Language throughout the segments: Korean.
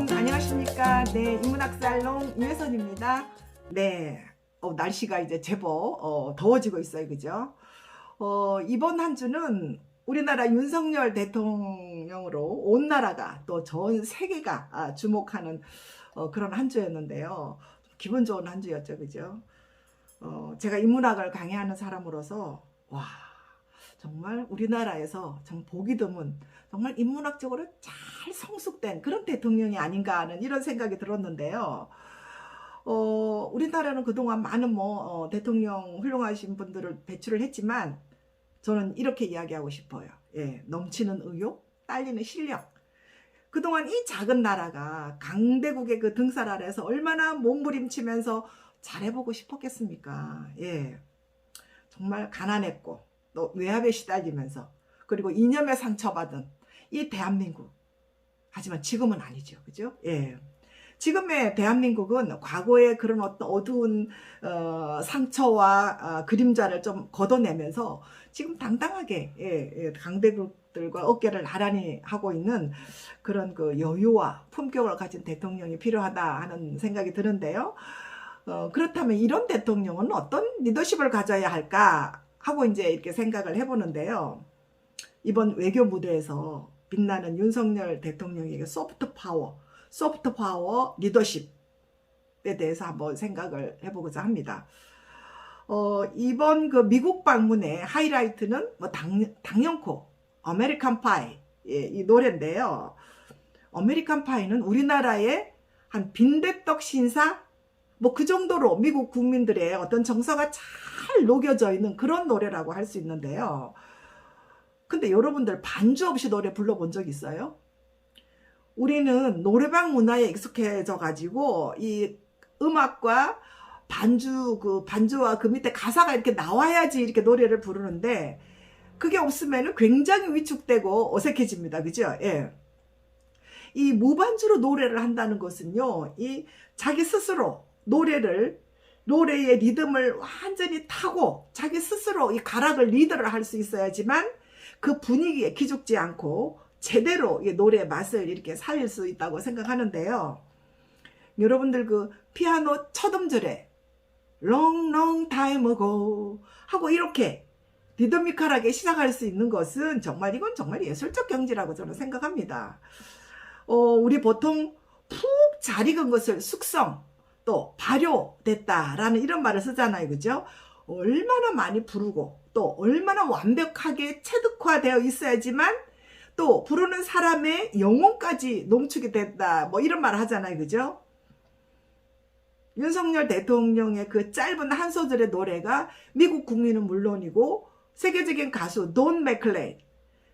안녕하십니까. 네, 인문학살롱 유혜선입니다. 네, 날씨가 이제 제법 더워지고 있어요. 그죠? 이번 한 주는 우리나라 윤석열 대통령으로 온 나라가 또 전 세계가 주목하는 그런 한 주였는데요. 기분 좋은 한 주였죠. 그죠? 제가 인문학을 강의하는 사람으로서 와, 정말 우리나라에서 참 보기 드문 정말 인문학적으로 잘 성숙된 그런 대통령이 아닌가 하는 이런 생각이 들었는데요. 우리나라는 그동안 많은 대통령 훌륭하신 분들을 배출을 했지만 저는 이렇게 이야기하고 싶어요. 예, 넘치는 의욕, 딸리는 실력. 그동안 이 작은 나라가 강대국의 그 등살 아래서 얼마나 몸부림치면서 잘해보고 싶었겠습니까? 예, 정말 가난했고 또 외압에 시달리면서 그리고 이념에 상처받은 이 대한민국. 하지만 지금은 아니죠. 그죠? 예. 지금의 대한민국은 과거의 그런 어떤 어두운 상처와 그림자를 좀 걷어내면서 지금 당당하게 강대국들과 어깨를 나란히 하고 있는 그런 그 여유와 품격을 가진 대통령이 필요하다 하는 생각이 드는데요. 그렇다면 이런 대통령은 어떤 리더십을 가져야 할까 하고 이제 이렇게 생각을 해보는데요. 이번 외교 무대에서 빛나는 윤석열 대통령에게 소프트 파워 리더십에 대해서 한번 생각을 해보고자 합니다. 이번 그 미국 방문의 하이라이트는 당연코 아메리칸 파이, 이 노래인데요. 아메리칸 파이는 우리나라의 한 빈대떡 신사 그 정도로 미국 국민들의 어떤 정서가 잘 녹여져 있는 그런 노래라고 할 수 있는데요. 근데 여러분들 반주 없이 노래 불러본 적 있어요? 우리는 노래방 문화에 익숙해져 가지고 이 음악과 반주와 그 밑에 가사가 이렇게 나와야지 이렇게 노래를 부르는데 그게 없으면 굉장히 위축되고 어색해집니다. 그죠? 예. 이 무반주로 노래를 한다는 것은요, 이 자기 스스로 노래의 리듬을 완전히 타고 자기 스스로 이 가락을 리드를 할 수 있어야지만 그 분위기에 기죽지 않고 제대로 노래의 맛을 이렇게 살릴 수 있다고 생각하는데요. 여러분들 그 피아노 첫 음절에 Long long time ago 하고 이렇게 리드미컬하게 시작할 수 있는 것은 이건 정말 예술적 경지라고 저는 생각합니다. 우리 보통 푹 잘 익은 것을 숙성 또 발효됐다라는 이런 말을 쓰잖아요. 그죠? 얼마나 많이 부르고 또 얼마나 완벽하게 체득화되어 있어야지만 또 부르는 사람의 영혼까지 농축이 됐다 이런 말을 하잖아요. 그죠? 윤석열 대통령의 그 짧은 한 소절의 노래가 미국 국민은 물론이고 세계적인 가수 돈 맥클레인,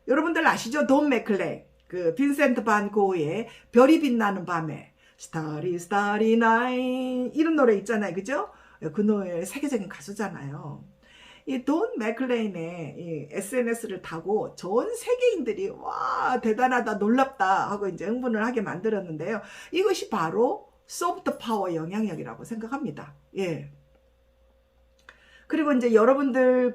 여러분들 아시죠? 돈 맥클레인, 그 빈센트 반 고흐의 별이 빛나는 밤에 Starry Starry Night 이런 노래 있잖아요. 그죠? 그 노래 세계적인 가수잖아요. 이 돈 맥클레인의 이 SNS를 타고 전 세계인들이 와 대단하다 놀랍다 하고 이제 흥분을 하게 만들었는데요. 이것이 바로 소프트 파워 영향력이라고 생각합니다. 예. 그리고 이제 여러분들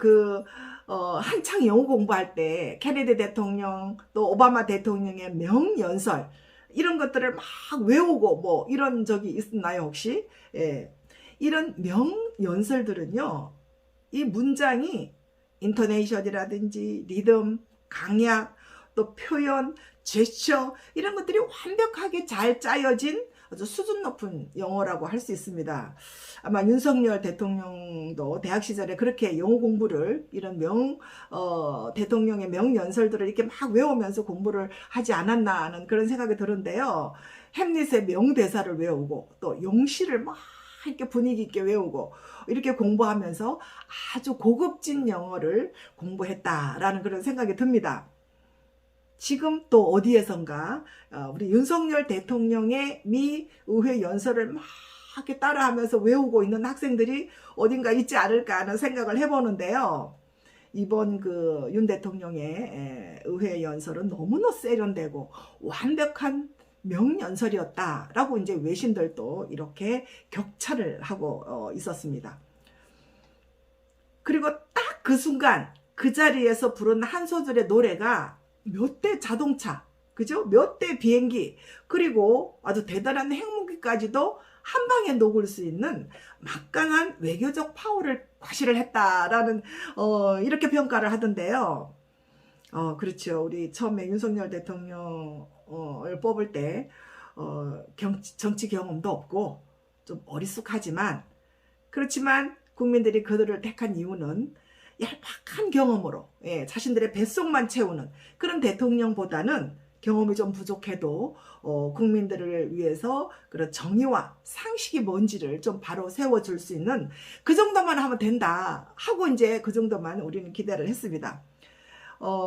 한창 영어 공부할 때 케네디 대통령 또 오바마 대통령의 명연설 이런 것들을 막 외우고 이런 적이 있나요 혹시? 예. 이런 명연설들은요. 이 문장이 인토네이션이라든지 리듬, 강약, 또 표현, 제스처 이런 것들이 완벽하게 잘 짜여진 아주 수준 높은 영어라고 할 수 있습니다. 아마 윤석열 대통령도 대학 시절에 그렇게 영어 공부를 이런 대통령의 명연설들을 이렇게 막 외우면서 공부를 하지 않았나 하는 그런 생각이 드는데요. 햄릿의 명대사를 외우고 또 용시를 막 이렇게 분위기 있게 외우고 이렇게 공부하면서 아주 고급진 영어를 공부했다라는 그런 생각이 듭니다. 지금 또 어디에선가 우리 윤석열 대통령의 미 의회 연설을 막 이렇게 따라하면서 외우고 있는 학생들이 어딘가 있지 않을까 하는 생각을 해보는데요. 이번 그 윤 대통령의 의회 연설은 너무나 세련되고 완벽한 명연설이었다라고 이제 외신들도 이렇게 격찬을 하고 있었습니다. 그리고 딱 그 순간 그 자리에서 부른 한 소절의 노래가 몇 대 자동차, 그죠? 몇 대 비행기, 그리고 아주 대단한 핵무기까지도 한 방에 녹을 수 있는 막강한 외교적 파워를 과시를 했다라는 이렇게 평가를 하던데요. 그렇죠. 우리 처음에 윤석열 대통령을 뽑을 때 정치 경험도 없고 좀 어리숙하지만, 그렇지만 국민들이 그들을 택한 이유는 얄팍한 경험으로 자신들의 뱃속만 채우는 그런 대통령보다는 경험이 좀 부족해도 국민들을 위해서 그런 정의와 상식이 뭔지를 좀 바로 세워줄 수 있는 그 정도만 하면 된다 하고 이제 그 정도만 우리는 기대를 했습니다.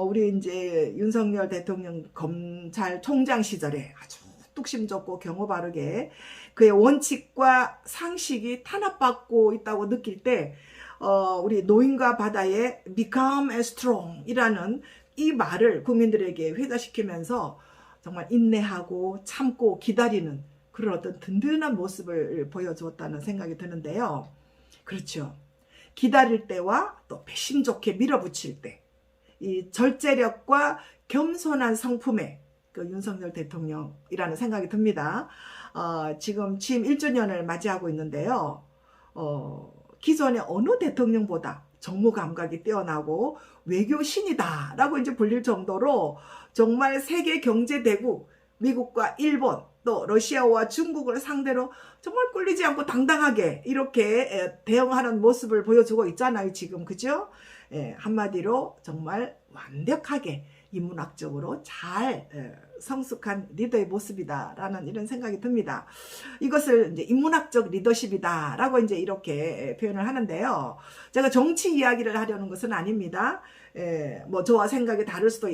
우리 이제 윤석열 대통령 검찰총장 시절에 아주 뚝심 좋고 경호 바르게 그의 원칙과 상식이 탄압받고 있다고 느낄 때 우리 노인과 바다의 become as strong 이라는 이 말을 국민들에게 회자시키면서 정말 인내하고 참고 기다리는 그런 어떤 든든한 모습을 보여주었다는 생각이 드는데요. 그렇죠. 기다릴 때와 또 배심 좋게 밀어붙일 때, 이 절제력과 겸손한 성품의 그 윤석열 대통령이라는 생각이 듭니다. 지금 취임 1주년을 맞이하고 있는데요. 기존의 어느 대통령보다 정무 감각이 뛰어나고 외교 신이다라고 이제 불릴 정도로 정말 세계 경제 대국 미국과 일본 또 러시아와 중국을 상대로 정말 꿀리지 않고 당당하게 이렇게 대응하는 모습을 보여주고 있잖아요, 지금. 그죠? 한마디로 정말 완벽하게 인문학적으로 잘 성숙한 리더의 모습이다라는 이런 생각이 듭니다. 이것을 이제 인문학적 리더십이다라고 이제 이렇게 표현을 하는데요. 제가 정치 이야기를 하려는 것은 아닙니다. 뭐 저와 생각이 다를 수도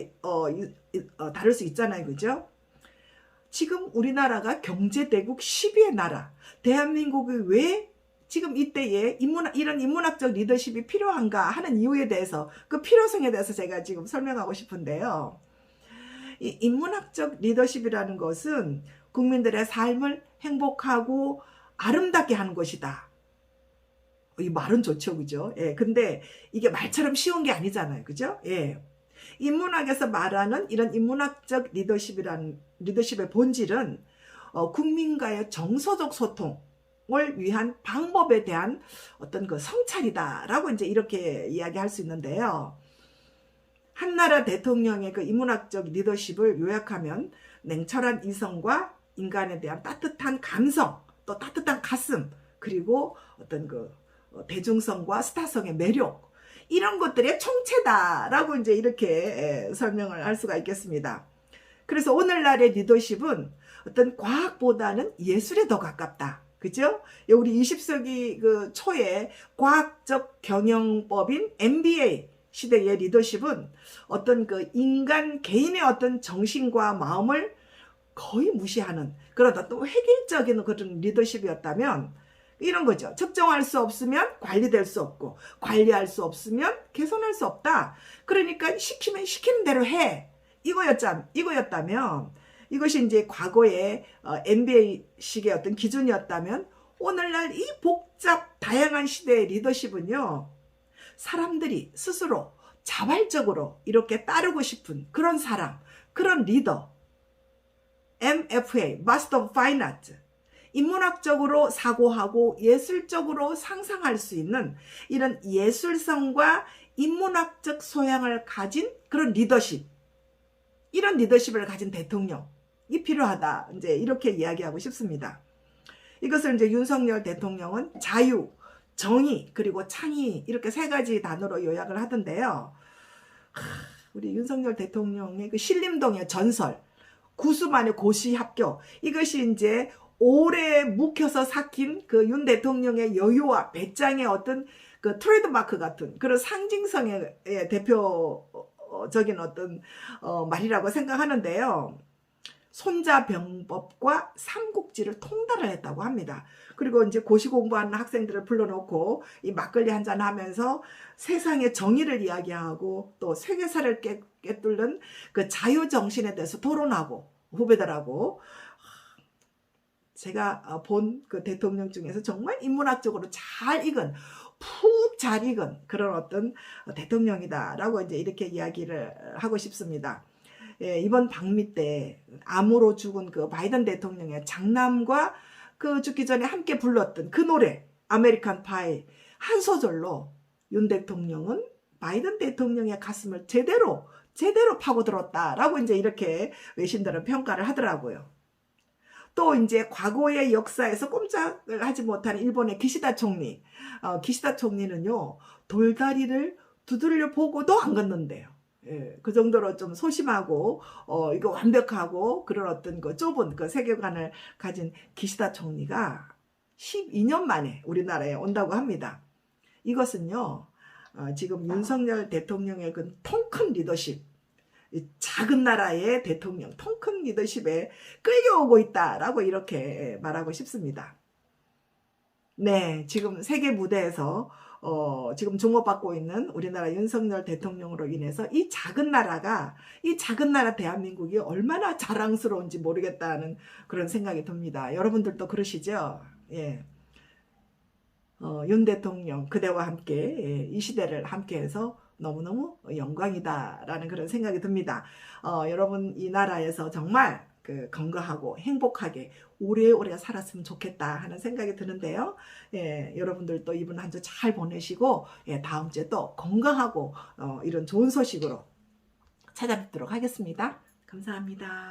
다를 수 있잖아요, 그죠? 지금 우리나라가 경제대국 10위의 나라, 대한민국이 왜 지금 이때에 이런 인문학적 리더십이 필요한가 하는 이유에 대해서, 그 필요성에 대해서 제가 지금 설명하고 싶은데요. 이 인문학적 리더십이라는 것은 국민들의 삶을 행복하고 아름답게 하는 것이다. 이 말은 좋죠, 그죠? 근데 이게 말처럼 쉬운 게 아니잖아요, 그죠? 인문학에서 말하는 이런 인문학적 리더십의 본질은 국민과의 정서적 소통을 위한 방법에 대한 어떤 그 성찰이다라고 이제 이렇게 이야기할 수 있는데요. 한 나라 대통령의 그 인문학적 리더십을 요약하면 냉철한 이성과 인간에 대한 따뜻한 감성, 또 따뜻한 가슴, 그리고 어떤 그 대중성과 스타성의 매력, 이런 것들의 총체다라고 이제 이렇게 설명을 할 수가 있겠습니다. 그래서 오늘날의 리더십은 어떤 과학보다는 예술에 더 가깝다. 그죠? 우리 20세기 그 초에 과학적 경영법인 MBA 시대의 리더십은 어떤 그 인간 개인의 어떤 정신과 마음을 거의 무시하는 그런 어떤 획일적인 그런 리더십이었다면, 이런 거죠. 측정할 수 없으면 관리될 수 없고, 관리할 수 없으면 개선할 수 없다. 그러니까 시키면 시키는 대로 해. 이거였다면, 이것이 이제 과거의 MBA식의 어떤 기준이었다면, 오늘날 이 복잡 다양한 시대의 리더십은요, 사람들이 스스로 자발적으로 이렇게 따르고 싶은 그런 사람, 그런 리더, MFA, Master of Fine Arts, 인문학적으로 사고하고 예술적으로 상상할 수 있는 이런 예술성과 인문학적 소양을 가진 그런 리더십, 이런 리더십을 가진 대통령이 필요하다, 이제 이렇게 이야기하고 싶습니다. 이것을 이제 윤석열 대통령은 자유, 정의, 그리고 창의, 이렇게 세 가지 단어로 요약을 하던데요. 우리 윤석열 대통령의 그 신림동의 전설, 구수만의 고시 합격, 이것이 이제 오래 묵혀서 삭힌 그 윤 대통령의 여유와 배짱의 어떤 그 트레이드마크 같은 그런 상징성의 대표적인 어떤 말이라고 생각하는데요. 손자병법과 삼국지를 통달을 했다고 합니다. 그리고 이제 고시 공부하는 학생들을 불러놓고 이 막걸리 한잔 하면서 세상의 정의를 이야기하고 또 세계사를 꿰뚫는 그 자유정신에 대해서 토론하고 후배들하고, 제가 본 그 대통령 중에서 정말 인문학적으로 잘 익은 푹 잘 익은 그런 어떤 대통령이다라고 이제 이렇게 이야기를 하고 싶습니다. 예, 이번 방미 때 암으로 죽은 그 바이든 대통령의 장남과 그 죽기 전에 함께 불렀던 그 노래 아메리칸 파이 한 소절로 윤 대통령은 바이든 대통령의 가슴을 제대로 파고들었다라고 이제 이렇게 외신들은 평가를 하더라고요. 또 이제 과거의 역사에서 꼼짝을 하지 못한 일본의 기시다 총리, 기시다 총리는요 돌다리를 두드려 보고도 안 걷는데요. 예, 그 정도로 좀 소심하고 이거 완벽하고 그런 어떤 그 좁은 그 세계관을 가진 기시다 총리가 12년 만에 우리나라에 온다고 합니다. 이것은요 지금 윤석열 대통령의 그 통 큰 리더십, 작은 나라의 대통령 통 큰 리더십에 끌려오고 있다라고 이렇게 말하고 싶습니다. 네, 지금 세계 무대에서 지금 주목받고 있는 우리나라 윤석열 대통령으로 인해서 이 작은 나라 대한민국이 얼마나 자랑스러운지 모르겠다는 그런 생각이 듭니다. 여러분들도 그러시죠? 예. 윤 대통령 그대와 함께 이 시대를 함께해서 너무너무 영광이다라는 그런 생각이 듭니다. 여러분 이 나라에서 정말 그 건강하고 행복하게 오래오래 살았으면 좋겠다 하는 생각이 드는데요. 예, 여러분들도 이번 한 주 잘 보내시고 예, 다음 주에 또 건강하고 이런 좋은 소식으로 찾아뵙도록 하겠습니다. 감사합니다.